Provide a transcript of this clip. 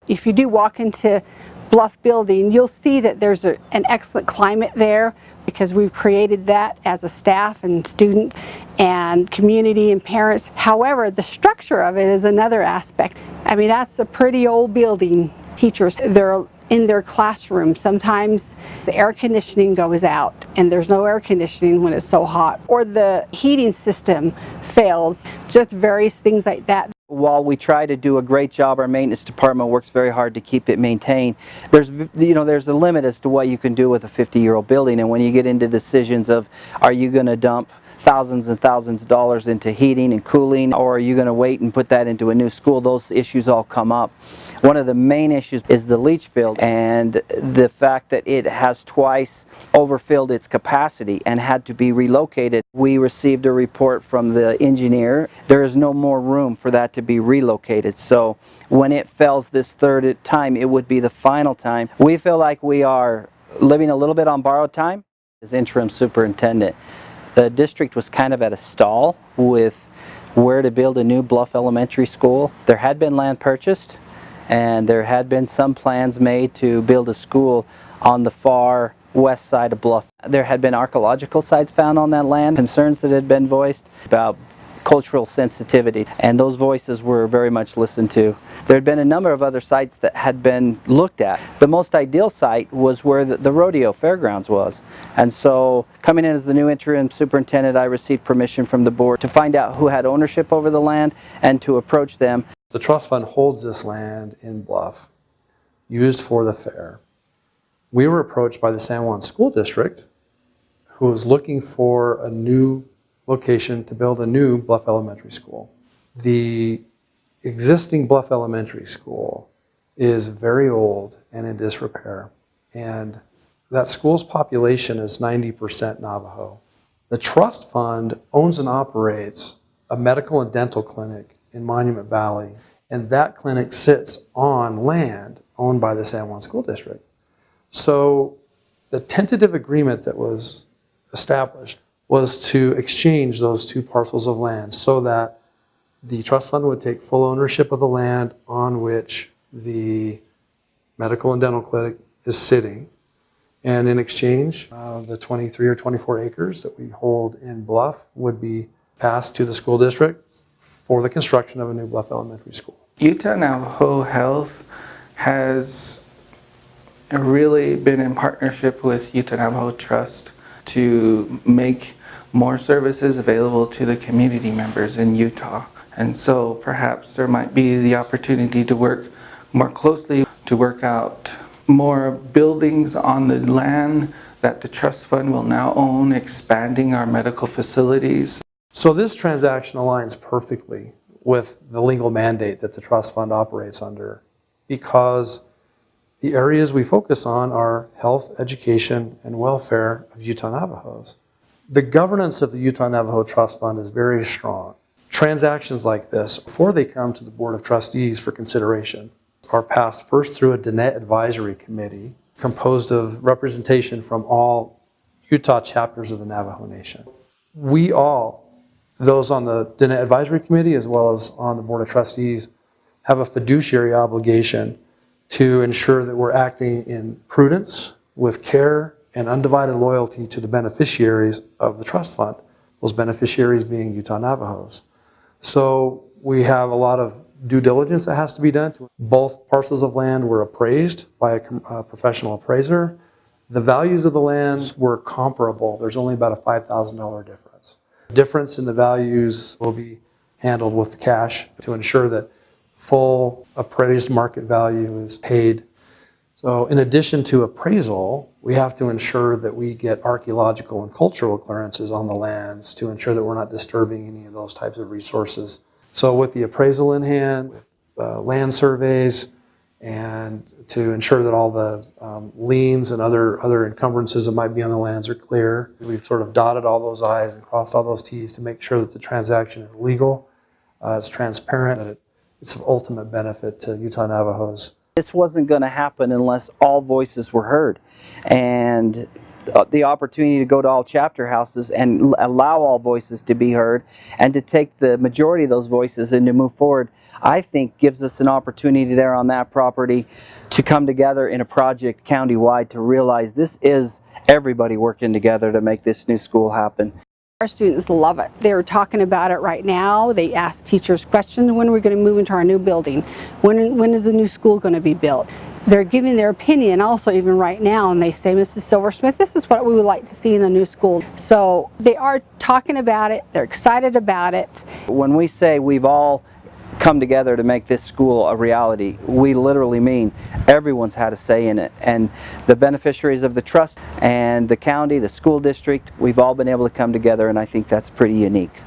If you do walk into Bluff building, you'll see that there's an excellent climate there because we've created that as a staff and students and community and parents. However, the structure of it is another aspect. I mean, that's a pretty old building. Teachers, they're in their classroom. Sometimes the air conditioning goes out and there's no air conditioning when it's so hot, or the heating system fails, just various things like that. While we try to do a great job, our maintenance department works very hard to keep it maintained. There's a limit as to what you can do with a 50-year-old building, and when you get into decisions of, are you going to dump thousands and thousands of dollars into heating and cooling, or are you going to wait and put that into a new school, those issues all come up. One of the main issues is the leach field and the fact that it has twice overfilled its capacity and had to be relocated. We received a report from the engineer. There is no more room for that to be relocated. So when it fails this third time, it would be the final time. We feel like we are living a little bit on borrowed time. As interim superintendent, the district was kind of at a stall with where to build a new Bluff Elementary School. There had been land purchased, and there had been some plans made to build a school on the far west side of Bluff. There had been archaeological sites found on that land, concerns that had been voiced about cultural sensitivity, and those voices were very much listened to. There had been a number of other sites that had been looked at. The most ideal site was where the rodeo fairgrounds was, and so coming in as the new interim superintendent, I received permission from the board to find out who had ownership over the land and to approach them. The trust fund holds this land in Bluff, used for the fair. We were approached by the San Juan School District, who was looking for a new location to build a new Bluff Elementary School. The existing Bluff Elementary School is very old and in disrepair, and that school's population is 90% Navajo. The trust fund owns and operates a medical and dental clinic in Monument Valley, and that clinic sits on land owned by the San Juan School District. So the tentative agreement that was established was to exchange those two parcels of land so that the trust fund would take full ownership of the land on which the medical and dental clinic is sitting, and in exchange, the 23 or 24 acres that we hold in Bluff would be passed to the school district for the construction of a new Bluff Elementary School. Utah Navajo Health has really been in partnership with Utah Navajo Trust to make more services available to the community members in Utah. And so perhaps there might be the opportunity to work more closely to work out more buildings on the land that the trust fund will now own, expanding our medical facilities. So this transaction aligns perfectly with the legal mandate that the trust fund operates under, because the areas we focus on are health, education, and welfare of Utah Navajos. The governance of the Utah Navajo Trust Fund is very strong. Transactions like this, before they come to the Board of Trustees for consideration, are passed first through a Diné Advisory Committee composed of representation from all Utah chapters of the Navajo Nation. We all, those on the Diné Advisory Committee as well as on the Board of Trustees, have a fiduciary obligation to ensure that we're acting in prudence, with care, and undivided loyalty to the beneficiaries of the trust fund, those beneficiaries being Utah Navajos. So we have a lot of due diligence that has to be done. Both parcels of land were appraised by a professional appraiser. The values of the lands were comparable. There's only about a $5,000 difference. The difference in the values will be handled with cash to ensure that full appraised market value is paid. So in addition to appraisal, we have to ensure that we get archaeological and cultural clearances on the lands to ensure that we're not disturbing any of those types of resources. So with the appraisal in hand, with land surveys, and to ensure that all the liens and other encumbrances that might be on the lands are clear, we've sort of dotted all those I's and crossed all those T's to make sure that the transaction is legal, it's transparent, that it's of ultimate benefit to Utah Navajos. This wasn't going to happen unless all voices were heard, and the opportunity to go to all chapter houses and allow all voices to be heard and to take the majority of those voices and to move forward, I think gives us an opportunity there on that property to come together in a project countywide to realize this is everybody working together to make this new school happen. Our students love it. They're talking about it right now. They ask teachers questions. When are we going to move into our new building? When is the new school going to be built? They're giving their opinion also even right now, and they say, Mrs. Silversmith, this is what we would like to see in the new school. So they are talking about it. They're excited about it. When we say we've all come together to make this school a reality, we literally mean everyone's had a say in it, and the beneficiaries of the trust and the county, the school district, we've all been able to come together, and I think that's pretty unique.